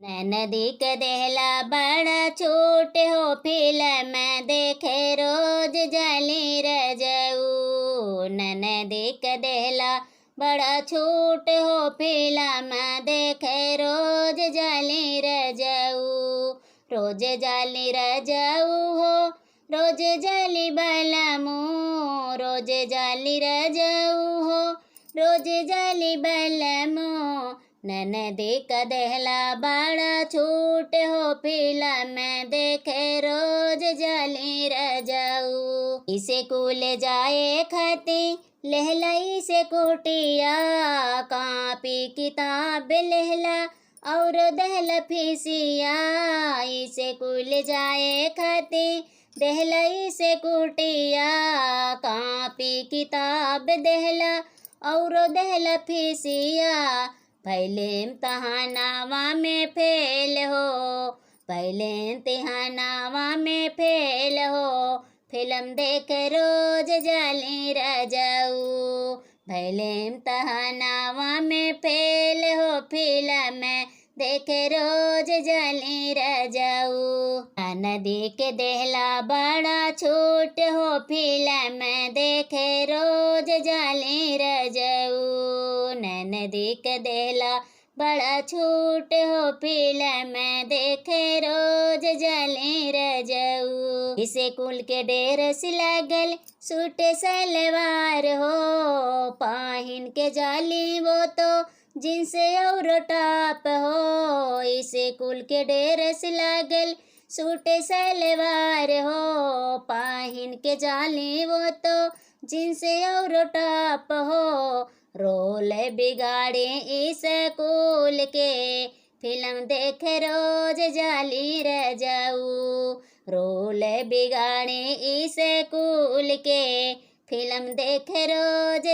नदी के देहला बड़ा छोट हो फिल्म देखे रोज जाली रजऊ। नदी के देहला बड़ा छोट हो फिल्म देखे रोज जाली रजऊ। रोज जाली रजऊ हो रोज जाली बलमू। रोज जाली रजऊ हो रोज जाली बलमू। नदी का देहला बड़ा छूट हो फिल्म देखे रोज जाली रजऊ। इसे कुल जाए खती लहलाई से कुटिया कापी किताब लहला और दहला फीसिया। इसे कुल जाए खती दहलाई से कुटिया कापी किताब दहला और दहला फीसिया। पहले इम्तहानावा में फेल हो पहले इम्तिहानावा में फेल हो फिल्म देख रोज जाली रजऊ। पहले इम्तहानावा में फेल हो फिल्म देखे रोज जाली रजऊ। नदी के देहला बड़ा छोट हो फिल्म देखे रोज जाली रजऊ। नदी के देहला बड़ा छोट हो फिल्म देखे रोज जाली रजऊ। इसे कुल के डेरस लागल सूट सलवार हो पाहिन के जाली वो तो जींस और टॉप हो। इसे कुल के डेरस लागल सूट सलवार हो पाहिन के जाली वो तो जींस और टॉप हो। रोल बिगाड़े इस कुल के फिल्म देख रोज जाली रजऊ। रोल बिगाड़े इस कुल के फिल्म देख रोज